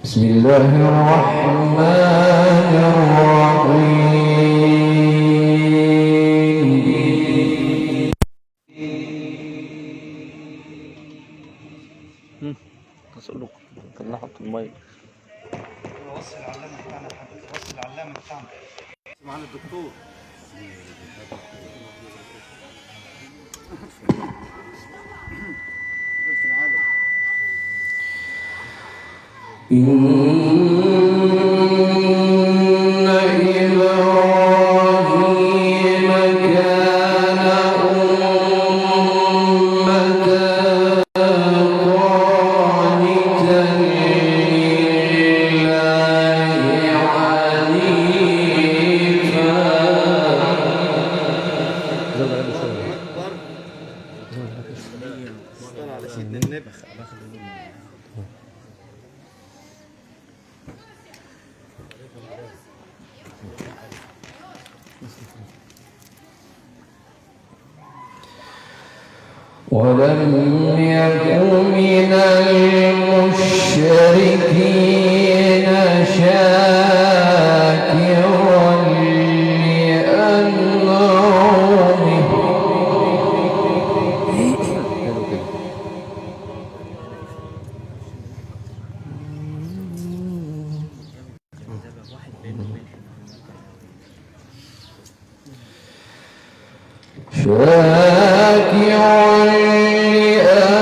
بسم الله الرحمن الرحيم. تصلق طلع حط المي. وصل العلامة بتاعنا وصل العلامة بتاعنا معنا الدكتور. ولم يكن من المشركين شاكرا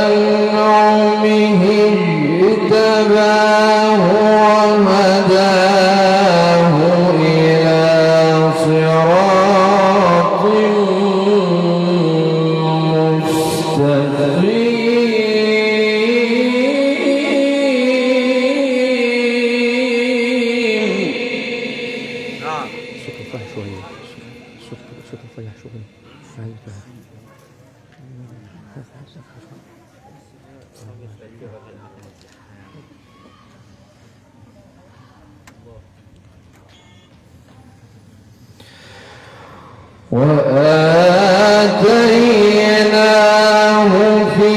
لأنعمه اجتباه وهداه إلى صراط مستقيم. صوت رفيع شوية، صوت رفيع شوية. وآتيناه في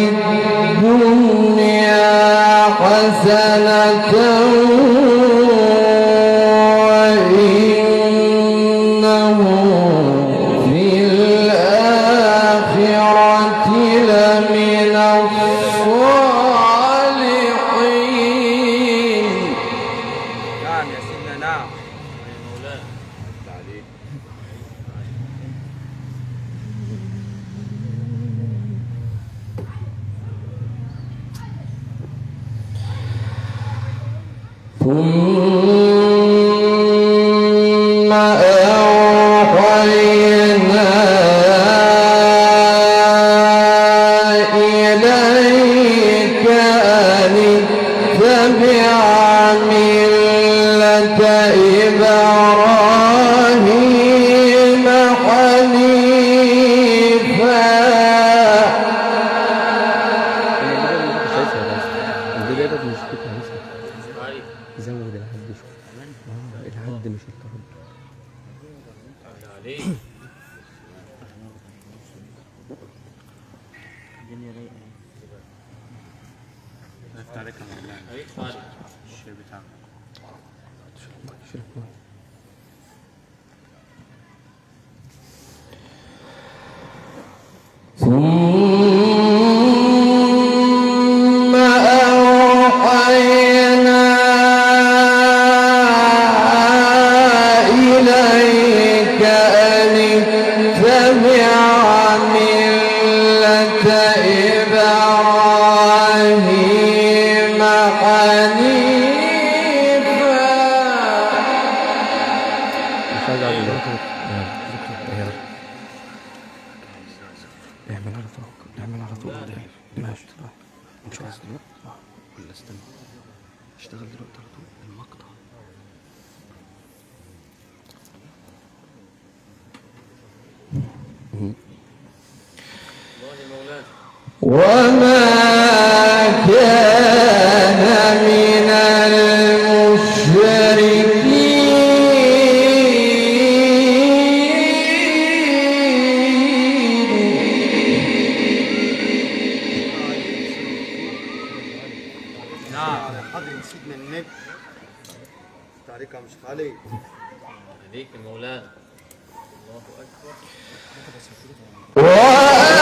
الدنيا حسنة وإنه في الآخرة لمن الصالحين. نعم يا سيدنا، نعم يا مولانا. ثم أوحينا إليك أن اتبع ملة إبراهيم حنيفا. البداية ده مش فكرة لسه. زود العد شوية. العد مش الطرد. الدنيا رايقة. عرفت عليك يا مولانا. الشيء بتاعك. ثم أوحينا إليك أن اتبع ملة إبراهيم حنيفا. اعمل على طول، اعمل على طول. ماشي ان شاء الله. ولا استنى اشتغل دلوقتي على طول المقطع. وما كان من المشركين سيدنا النبي. تعليق يا مش علي. عليك يا مولانا. الله أكبر. وآتيناه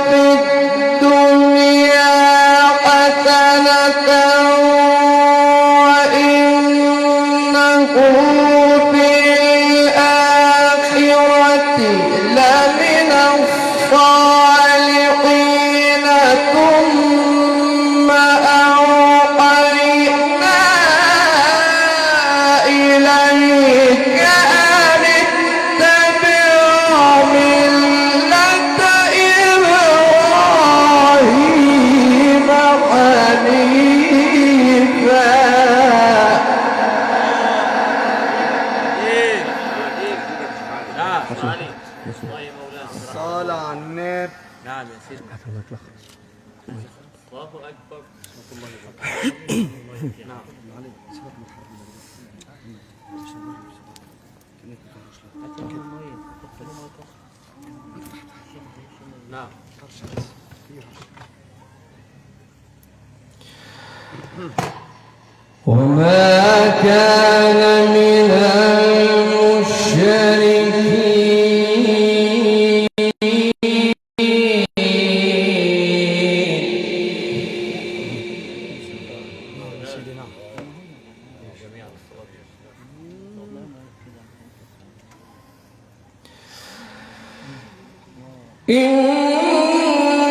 في الدنيا حسنة وإنه في الآخرة لمن الصالحين ثم أوحينا إليك أن اتبع ملة إبراهيم حنيفا. نعم علي. الله يا مولانا. صلاة على النبي. نعم يا سيدي. الله أكبر. نعم. نعم. وما كان من المشركين.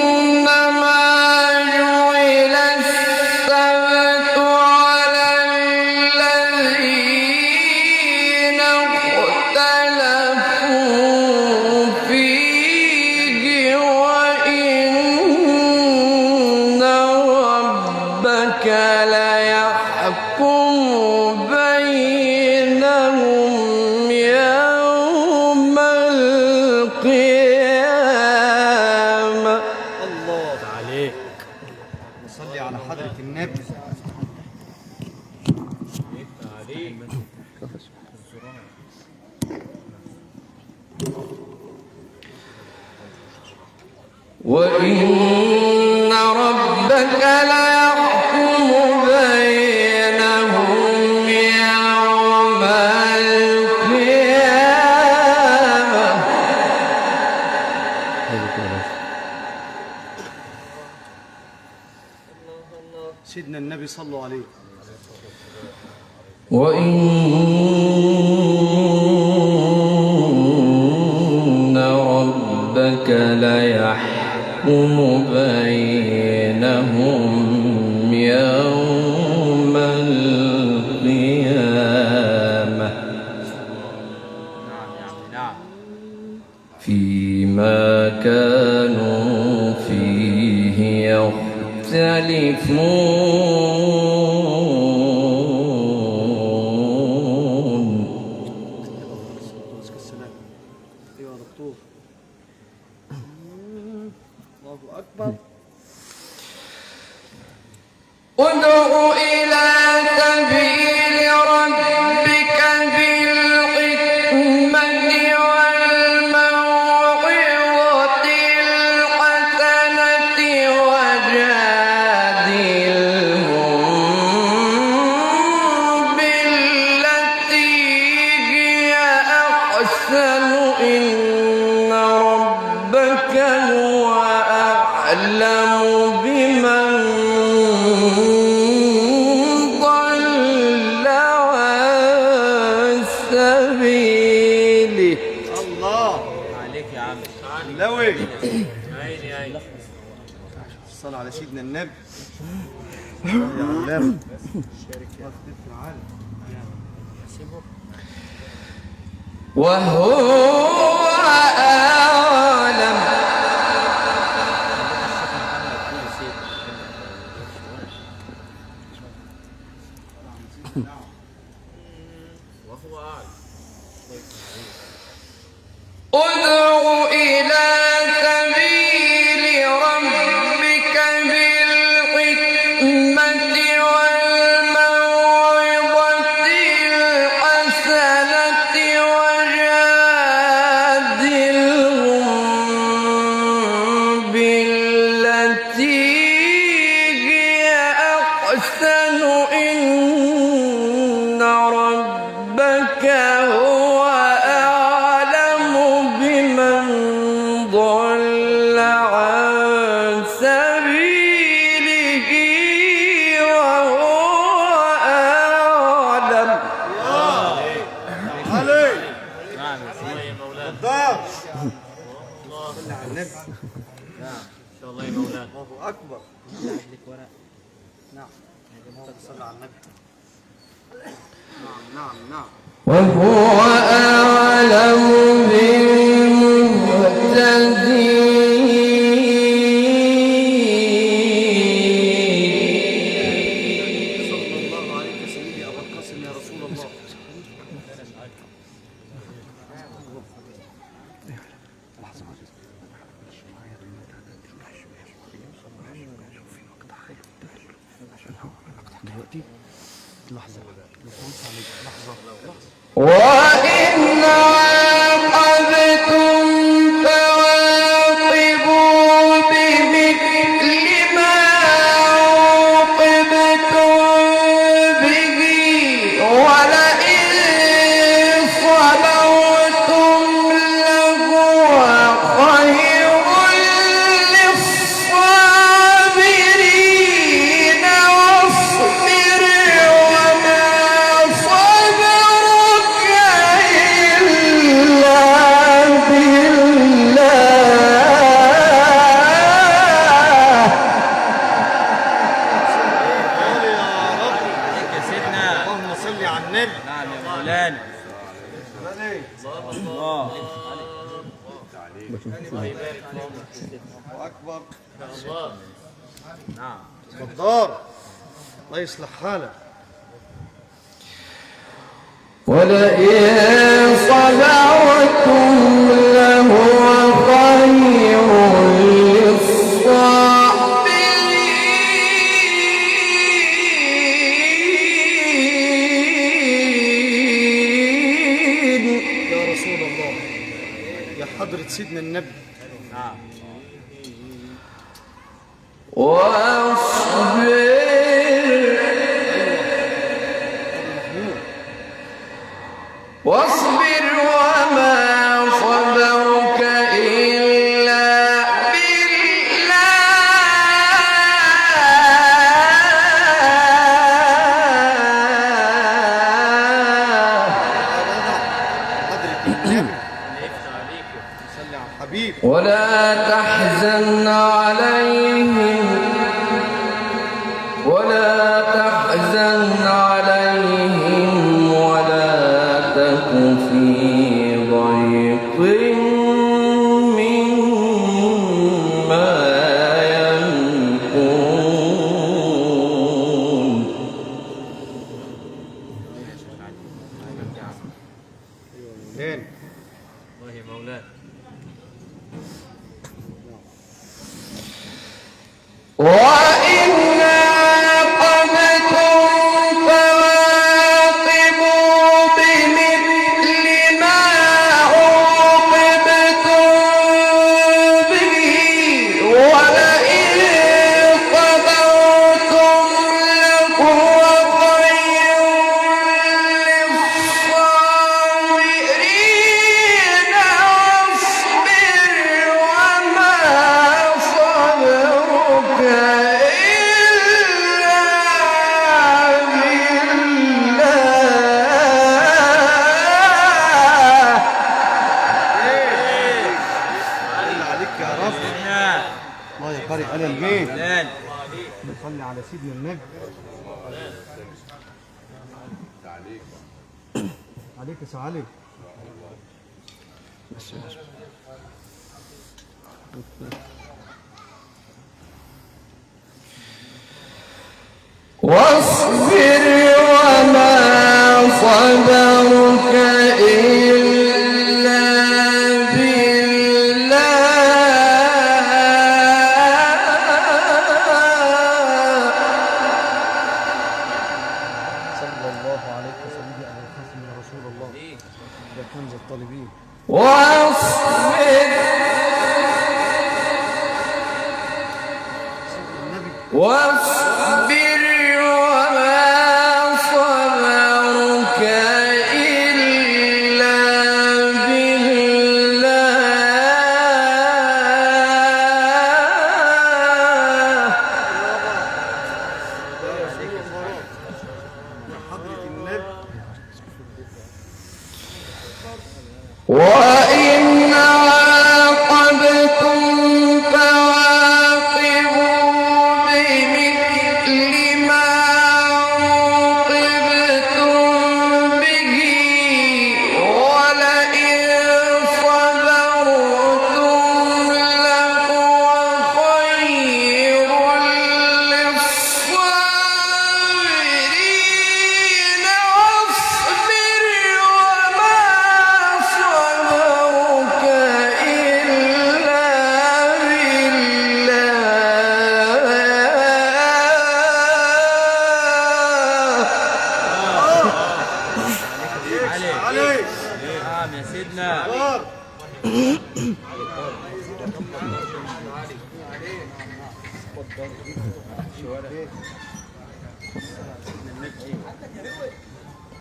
إنما جعل السبت على الذين اختلفوا فيه وإن ربك ليحكم بينهم يوم القيامة. الله عليك. نصلي على حضرة النبي. عليك. وإن ربك ليحكم بينهم يوم القيامة. سيدنا النبي صلوا عليه. وإن ربك ليحكم بينهم يوم القيامة نعم يا عمي. نعم. فيما كانوا فيه يختلفون. السلام. ايوه يا دكتور. الله اكبر. ادع إلى سبيل ربك بالحكمة والموعظة الحسنة وجادلهم بالتي هي أحسن إن ربك هو أعلم بمن ضل عن سبيله. الله عليك يا عمي. علي. لوي. عيني عيني. الصلاة على سيدنا النبي. الله يا علام. وهو أعلم. وهو أعلم. ادع إلى سبيل ربك بالحكمة والموعظة الحسنة وجادلهم صل على النبي. نعم ان شاء الله يا مولانا. الله اكبر. نعم صل على النبي. نعم وهو أعلم بالمهتدين. صلى الله عليك سيدي ابو القاسم يا رسول الله. دلوقتي لحظة وإن عاقبتم فعاقبوا بمثل ما عوقبتم به ولئن صبرتم لهو خير للصابرين واصبر وما صبرك إلا بالله. عليك يا سيدنا. اللهم صل على النبي. نعم يا مولانا. الله الله يبارك في عمرك يا سيدنا. الله اكبر. ان شاء الله. نعم غدار. الله يصلح حالك. ولئن صبرتم لهو خير للصابرين. يا رسول الله يا حضرة سيدنا النبي. نعم واصبر وما صبرك إلا حضرة النبي. يفتح عليك. صل على الحبيب. ولا تحزن عليهم ولا تك في ضيق مما يمكرون. فين؟ الله يا مولانا. وإن عاقبتم فعاقبوا بمثل ما عوقبتم به ولئن صبرتم لهو خير للصابرين واصبر وما صبرك إلا بالله. صل عليك يا رب. نعم الله يا قارئ آل البيت. مولانا. صل على سيدنا النبي. عليك يا سعالي. واصبر وما صبرك إلا بالله. صلى الله عليك سيدي أبو القاسم يا رسول الله. يا كنز الطالبين. واصبر النبي. واصبر وما صبرك إلا بالله. حضرة النبي. وإن عاقبتم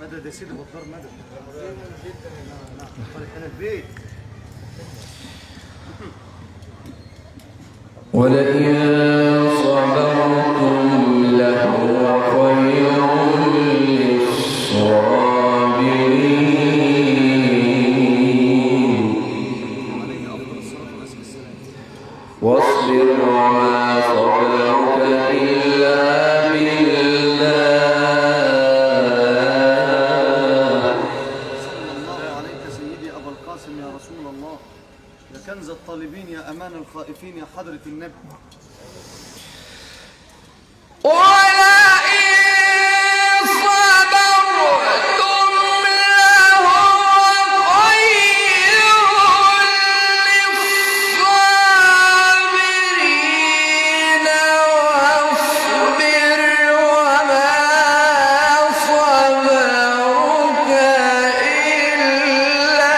مدد يا سيدي بالدار مدد. فرحنا البيت. ولئن صبرتم لهو خير للصابرين واصبر وما صبرك إلا بالله. صلى الله عليك سيدي أبا القاسم يا رسول الله، يا كنز الطالبين، يا أمان الخائفين، يا حضرة النبي. ولئن صبرتم لهو خير للصابرين واصبر وما صبرك إلا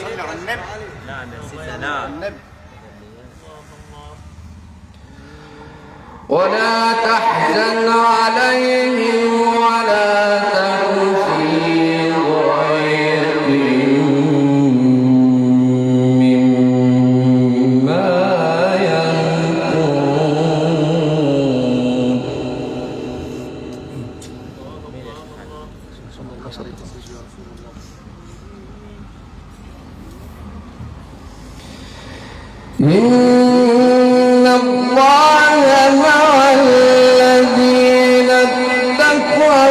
صلي على النبي. نعم يا سيدنا نعم. النبي. ولا تحزن عليهم ولا تك في ضيق مما يمكرون. إن الله مع الذين اتقوا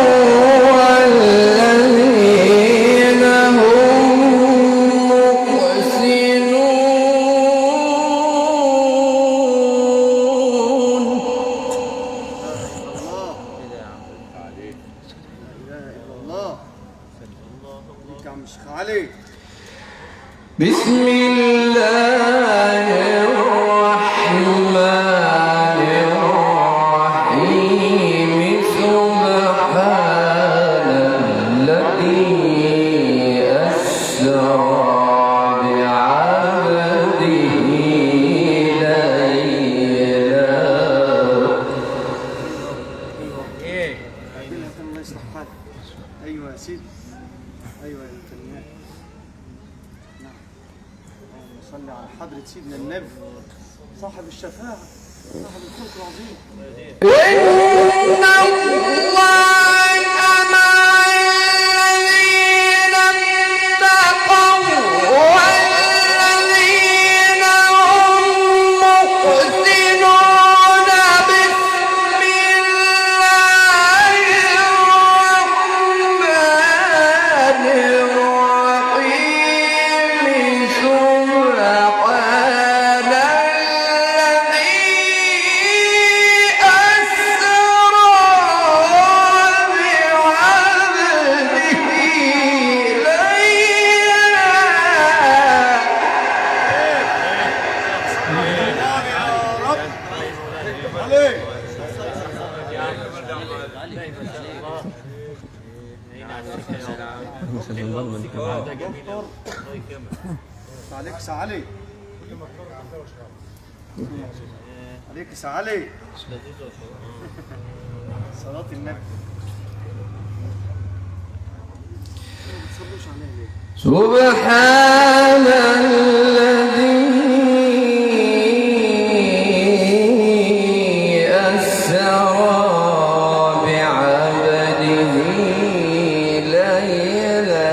والذين هم محسنون. لا إله إلا الله. ليك يا عم الشيخ علي. بسم الله الرحمن الرحيم. سبحان الذي أسرى بعبده ليلا. ايه الله يصلح حالك. أيوة يا سيدي. أيوة يا الكلمات. نعم. اللهم صل على حضرة سيدنا النبي صاحب الشفاعة، صاحب الخلق العظيم. إن الله مع الذين اتقوا والذين هم محسنون. بسم الله الرحمن الرحيم. سبحان الذي أسرى بعبده عليك سعالي. عليك سعالي. صلاة النبي. ما بتصلوش عليه ليه؟ سبحان الذي أسرى بعبده ليلا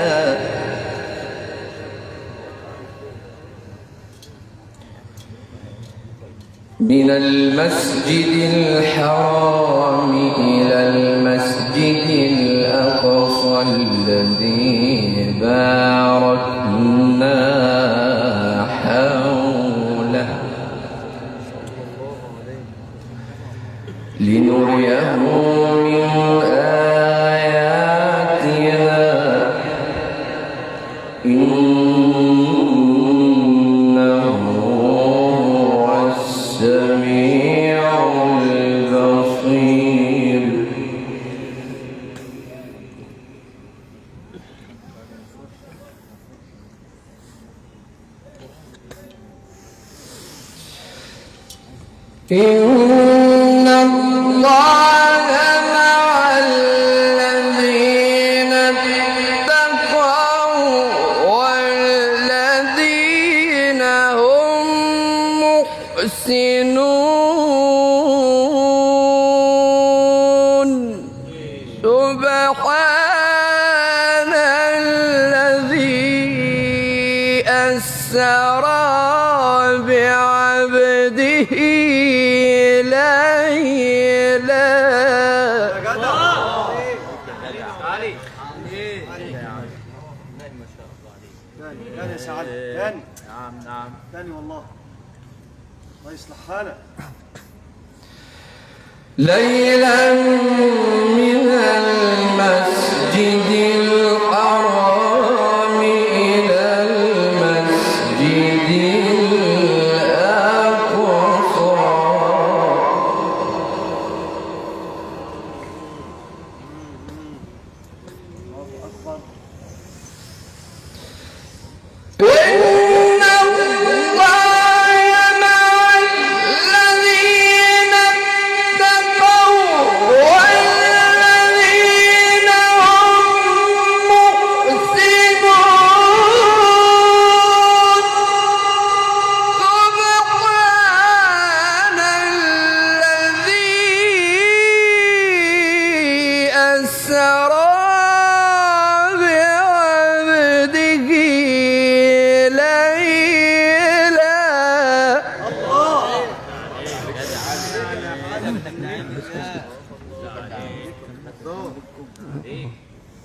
من المسجد الحرام إلى المسجد الأقصى الذي باركنا حوله لنريه من آياتنا إنه هو إن الله مع الذين اتقوا والذين هم محسنون سبحان الذي أسرى بعبده ليلا. تاني يا سعد، تاني نعم تاني والله الله يصلح حالك. ليلا من المسجد الحرام إلى المسجد الأقصى الله أكبر. إن الله مع الذين اتقوا والذين هم محسنون سبحان الذي أسرى بعبده ليلا.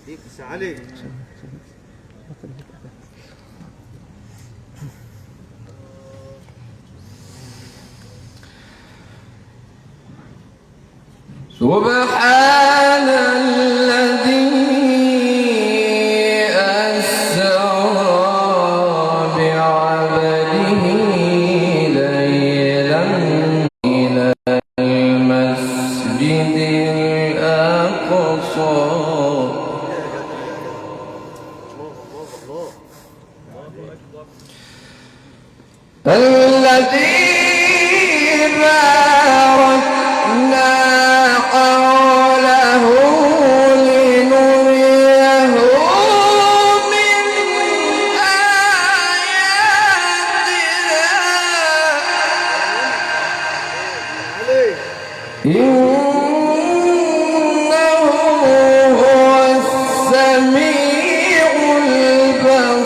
ليك يا علي. سبحان الذي أسرى بعبده ليلا إلى المسجد الأقصى الذي باركنا حوله لنريه من آياتنا إنه هو السميع البصير.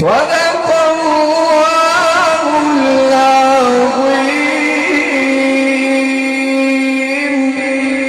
صدق